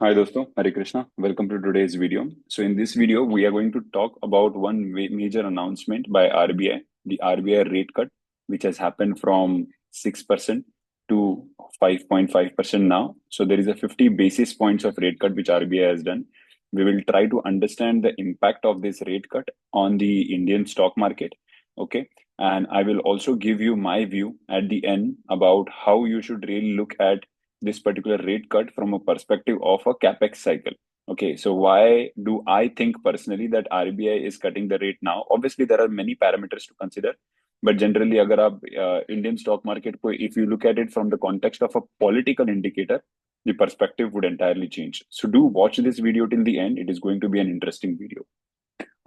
Hi दोस्तों, Hare Krishna. Welcome to today's video. So in this video, we are going to talk about one major announcement by RBI, the RBI rate cut, which has happened from 6% to 5.5% now. So there is a 50 basis points of rate cut which RBI has done. We will try to understand the impact of this rate cut on the Indian stock market. Okay. And I will also give you my view at the end about how you should really look at this particular rate cut from a perspective of a capex cycle. Okay, so why do I think personally that RBI is cutting the rate now? Obviously, there are many parameters to consider, but generally, अगर आप Indian stock market को, if you look at it from the context of a political indicator, the perspective would entirely change. So do watch this video till the end. It is going to be an interesting video.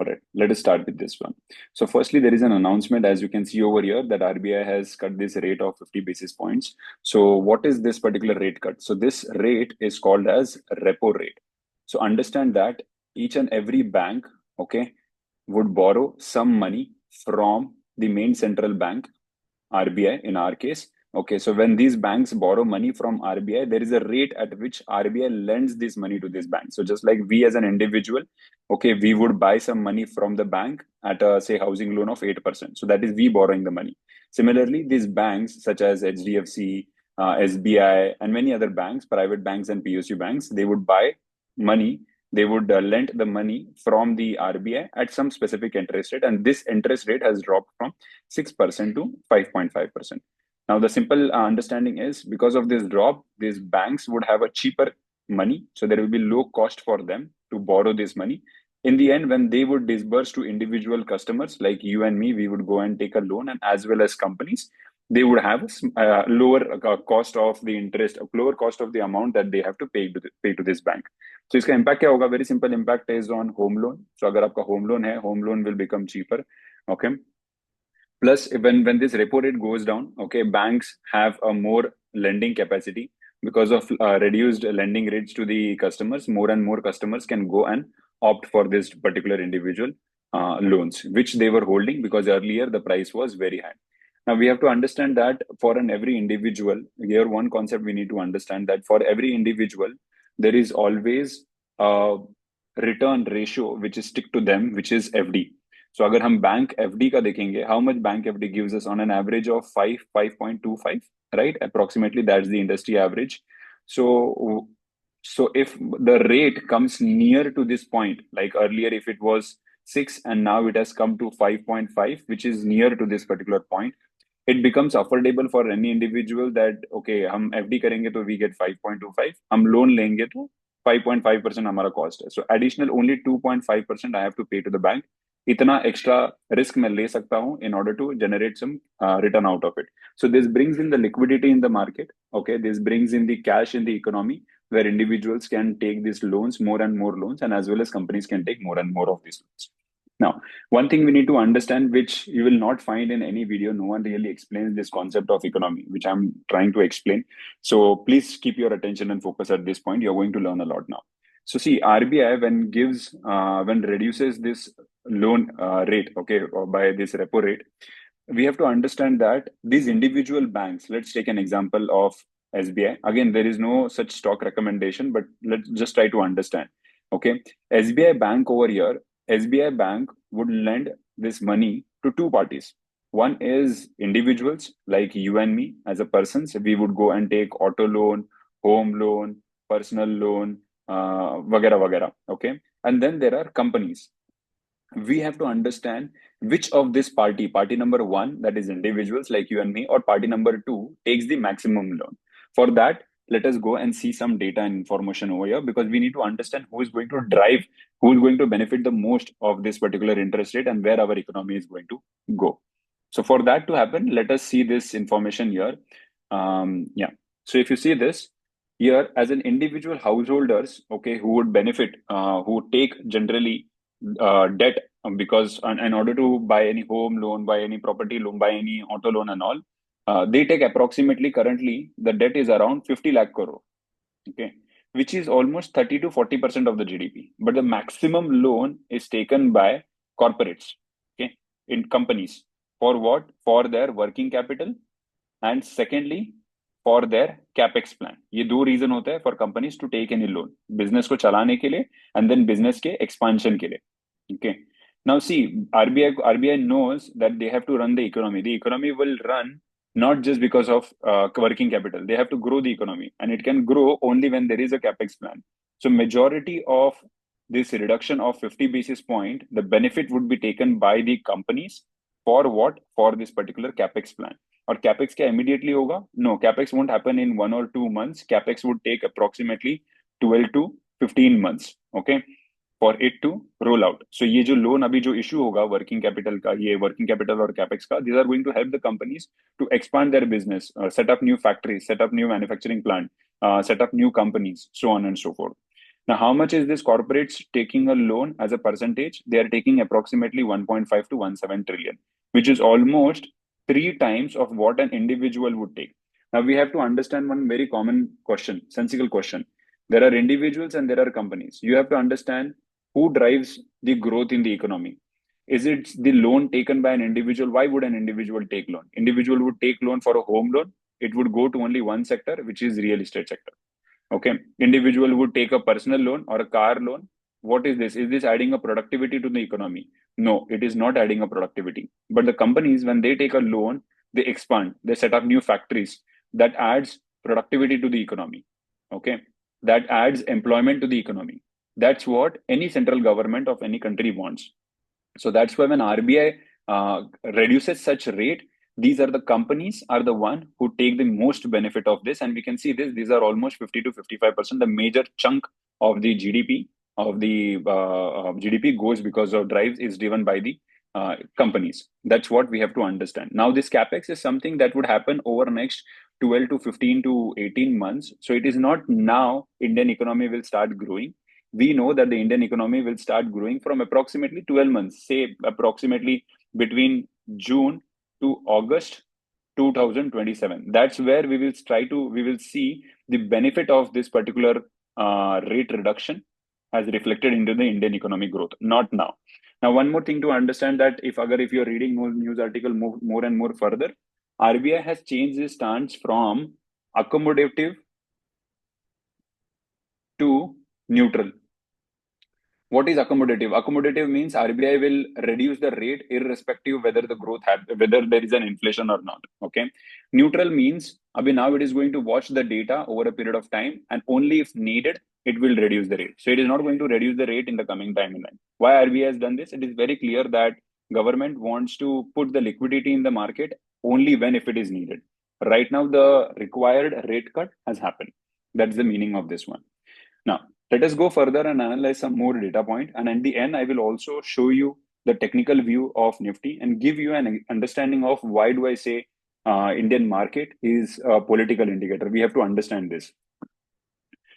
All right, let us start with this one. So firstly, there is an announcement, as you can see over here, that RBI has cut this rate of 50 basis points. So what is this particular rate cut? So this rate is called as repo rate. So understand that each and every bank, okay, would borrow some money from the main central bank, RBI in our case. Okay, so when these banks borrow money from RBI, there is a rate at which RBI lends this money to this bank. So just like we as an individual, okay, we would buy some money from the bank at a say housing loan of 8%. So that is we borrowing the money. Similarly, these banks such as HDFC, SBI, and many other banks, private banks and PSU banks, they would buy money. They would lend the money from the RBI at some specific interest rate, and this interest rate has dropped from 6% to 5.5%. Now, the simple understanding is because of this drop, these banks would have a cheaper money. So there will be low cost for them to borrow this money. In the end, when they would disburse to individual customers like you and me, we would go and take a loan, and as well as companies, they would have a lower cost of the interest, a lower cost of the amount that they have to pay to this bank. So इसका impact क्या होगा? Very simple impact is on home loan. So अगर आपका home loan है, home loan will become cheaper. Okay. Plus, when this repo rate goes down, okay, banks have a more lending capacity because of reduced lending rates to the customers. More and more customers can go and opt for this particular individual loans, which they were holding because earlier the price was very high. Now we have to understand that for every individual, here one concept we need to understand that for every individual, there is always a return ratio which is stick to them, which is FD. So अगर हम bank FD का देखेंगे, how much bank FD gives us on an average of 5.25, right? Approximately, that's the industry average. So if the rate comes near to this point, like earlier, if it was 6 and now it has come to 5.5, which is near to this particular point, it becomes affordable for any individual that okay, हम FD करेंगे तो we get 5.25, हम loan लेंगे तो 5.5% हमारा cost है. So additional only 2.5% I have to pay to the bank. इतना extra risk मैं ले सकता हूं in order to generate some return out of it. So this brings in the liquidity in the market. Okay, this brings in the cash in the economy where individuals can take these loans, more and more loans, and as well as companies can take more and more of these loans. Now, one thing we need to understand, which you will not find in any video, no one really explains this concept of economy, which I'm trying to explain. So please keep your attention and focus at this point. You're going to learn a lot now. So see, RBI when reduces this loan rate, okay, or by this repo rate, we have to understand that these individual banks, let's take an example of SBI. Again, there is no such stock recommendation, but let's just try to understand. Okay, SBI Bank over here, SBI Bank would lend this money to two parties. One is individuals like you and me as a person. So we would go and take auto loan, home loan, personal loan, vagera vagera. Okay, and then there are companies. We have to understand which of this party number one, that is individuals like you and me, or party number two takes the maximum loan. For that, let us go and see some data and information over here, because we need to understand who is going to drive, who is going to benefit the most of this particular interest rate and where our economy is going to go. So for that to happen, let us see this information here. Yeah. So if you see this here, as an individual householders, okay, who would benefit, who take generally debt, because in order to buy any home loan, buy any property loan, buy any auto loan and all, they take approximately, currently the debt is around 50 lakh crore, okay, which is almost 30 to 40% of the GDP. But the maximum loan is taken by corporates, okay, in companies. For what? For their working capital, and secondly, for their capex plan. ये दो reason होते हैं for companies to take any loan, business को चलाने के लिए and then business के expansion के लिए. Okay. Now see, RBI knows that they have to run the economy. The economy will run not just because of working capital. They have to grow the economy, and it can grow only when there is a capex plan. So majority of this reduction of 50 basis point, the benefit would be taken by the companies for what? For this particular capex plan. Or capex क्या immediately होगा? No, capex won't happen in 1 or 2 months. Capex would take approximately 12 to 15 months. Okay. For it to roll out. So ये जो loan अभी जो issue होगा working capital का, ये working capital और capex का, these are going to help the companies to expand their business, set up new factories, set up new manufacturing plant, set up new companies, so on and so forth. Now, how much is this corporates taking a loan as a percentage? They are taking approximately 1.5 to 17 trillion, which is almost 3 times of what an individual would take. Now, we have to understand one very common question, sensible question. There are individuals and there are companies. You have to understand who drives the growth in the economy. Is it the loan taken by an individual? Why would an individual take loan? Individual would take loan for a home loan. It would go to only one sector, which is real estate sector. Okay. Individual would take a personal loan or a car loan. What is this? Is this adding a productivity to the economy? No, it is not adding a productivity. But the companies, when they take a loan, they expand, they set up new factories. That adds productivity to the economy. Okay. That adds employment to the economy. That's what any central government of any country wants. So that's why when RBI reduces such rate, these are the companies are the one who take the most benefit of this. And we can see this, these are almost 50 to 55%. The major chunk of the GDP goes because of drives is driven by the companies. That's what we have to understand. Now, this capex is something that would happen over next 12 to 15 to 18 months. So it is not now Indian economy will start growing. We know that the Indian economy will start growing from approximately 12 months, say approximately between June to August 2027. That's where we will see the benefit of this particular rate reduction as reflected into the Indian economy growth, not now. Now, one more thing to understand that if you're reading more news article more and more further, RBI has changed its stance from accommodative to neutral. What is accommodative? Accommodative means RBI will reduce the rate irrespective whether the growth whether there is an inflation or not. Okay. Neutral means now it is going to watch the data over a period of time, and only if needed it will reduce the rate. So it is not going to reduce the rate in the coming timeline. Why RBI has done this? It is very clear that government wants to put the liquidity in the market only when if it is needed. Right now, the required rate cut has happened. That's the meaning of this one. Now, let us go further and analyze some more data point. And at the end, I will also show you the technical view of Nifty and give you an understanding of why do I say Indian market is a political indicator. We have to understand this.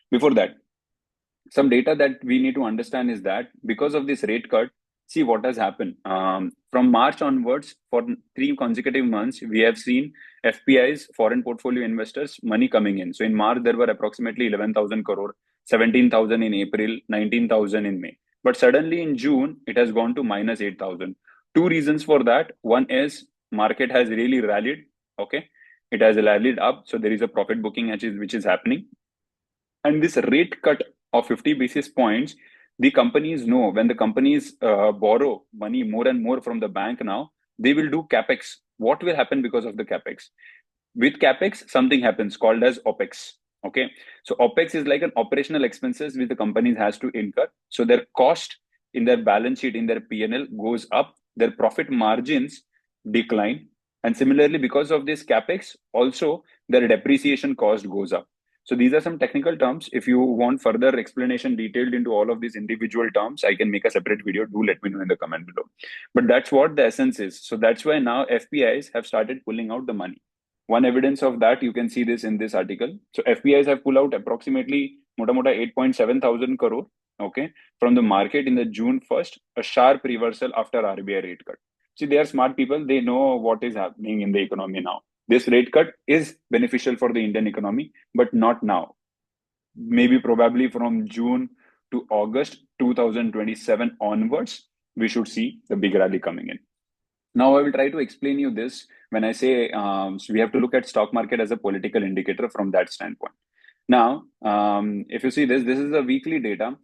Before that, some data that we need to understand is that because of this rate cut, see what has happened. From March onwards, for 3 consecutive months, we have seen FPIs, foreign portfolio investors, money coming in. So in March, there were approximately 11,000 crore, 17,000 in April, 19,000 in May. But suddenly in June, it has gone to minus 8,000. Two reasons for that. One is market has really rallied. Okay. It has rallied up. So there is a profit booking which is happening. And this rate cut of 50 basis points, the companies know when the companies borrow money more and more from the bank now, they will do capex. What will happen because of the capex? With capex, something happens called as OPEX. Okay. So OPEX is like an operational expenses which the companies has to incur. So their cost in their balance sheet, in their P&L goes up, their profit margins decline. And similarly, because of this capex, also their depreciation cost goes up. So these are some technical terms. If you want further explanation detailed into all of these individual terms, I can make a separate video. Do let me know in the comment below. But that's what the essence is. So that's why now FPIs have started pulling out the money. One evidence of that, you can see this in this article. So FPIs have pulled out approximately 8.7 thousand crore, okay, from the market in the June 1st, a sharp reversal after RBI rate cut. See, they are smart people. They know what is happening in the economy now. This rate cut is beneficial for the Indian economy, but not now. Maybe probably from June to August 2027 onwards, we should see the big rally coming in. Now, I will try to explain you this when I say so we have to look at stock market as a political indicator from that standpoint. Now, if you see this, this is a weekly data.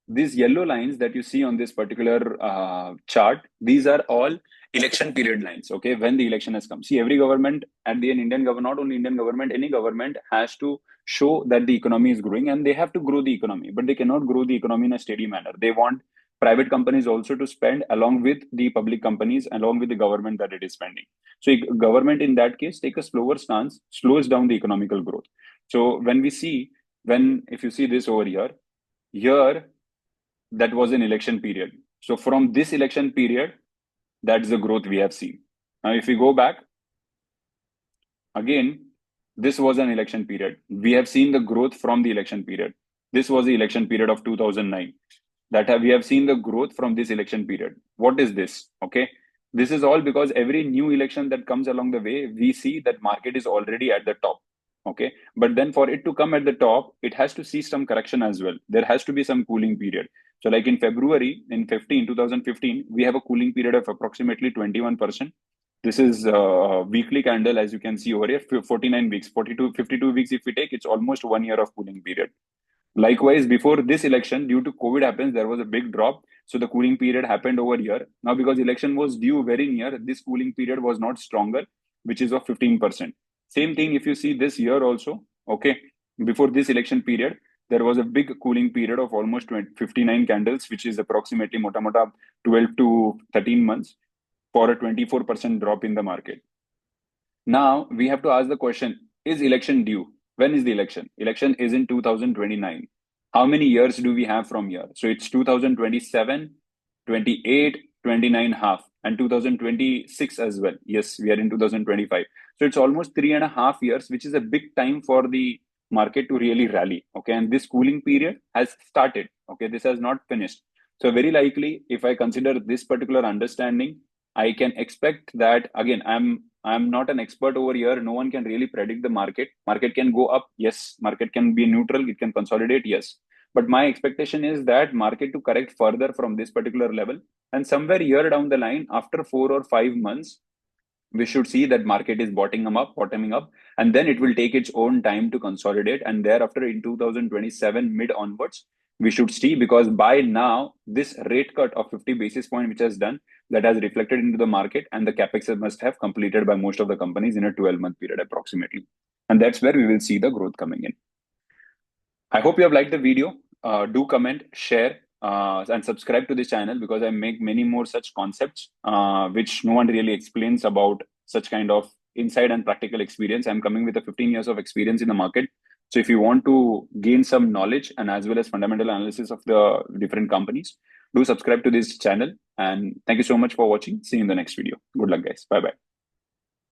These yellow lines that you see on this particular chart, these are all election period lines. Okay, when the election has come. See, every government at the end, Indian government, not only Indian government, any government has to show that the economy is growing, and they have to grow the economy, but they cannot grow the economy in a steady manner. They want private companies also to spend along with the public companies, along with the government that it is spending. So, government in that case take a slower stance, slows down the economical growth. So, when we see, when if you see this over here, here that was an election period. So from this election period, that's the growth we have seen. Now, if we go back again, this was an election period. We have seen the growth from the election period. This was the election period of 2009. We have seen the growth from this election period. What is this? Okay. This is all because every new election that comes along the way, we see that market is already at the top. Okay. But then for it to come at the top, it has to see some correction as well. There has to be some cooling period. So like in February, in 2015, we have a cooling period of approximately 21%. This is a weekly candle, as you can see over here, 49 weeks, 42, 52 weeks. If we take, it's almost 1 year of cooling period. Likewise, before this election, due to COVID happens, there was a big drop. So the cooling period happened over here. Now, because election was due very near, this cooling period was not stronger, which is of 15%. Same thing if you see this year also, okay, before this election period, there was a big cooling period of almost 59 candles, which is approximately mota mota 12 to 13 months for a 24% drop in the market. Now we have to ask the question, is election due? When is the election? Election is in 2029. How many years do we have from here? So it's 2027, 28, 29 half, and 2026 as well. Yes, we are in 2025. So it's almost 3.5 years, which is a big time for the market to really rally. Okay, and this cooling period has started. Okay, this has not finished. So very likely, if I consider this particular understanding, I can expect that again. I'm not an expert over here. No one can really predict the market. Market can go up. Yes. Market can be neutral. It can consolidate. Yes. But my expectation is that market to correct further from this particular level. And somewhere here down the line, after 4 or 5 months, we should see that market is bottoming up, and then it will take its own time to consolidate. And thereafter, in 2027 mid onwards, we should see, because by now this rate cut of 50 basis point which has done, that has reflected into the market, and the capex must have completed by most of the companies in a 12-month period approximately, and that's where we will see the growth coming in. I hope you have liked the video. Do comment, share, and subscribe to this channel, because I make many more such concepts which no one really explains about such kind of inside and practical experience. I'm coming with a 15 years of experience in the market. So if you want to gain some knowledge and as well as fundamental analysis of the different companies, do subscribe to this channel. And thank you so much for watching. See you in the next video. Good luck, guys. Bye-bye.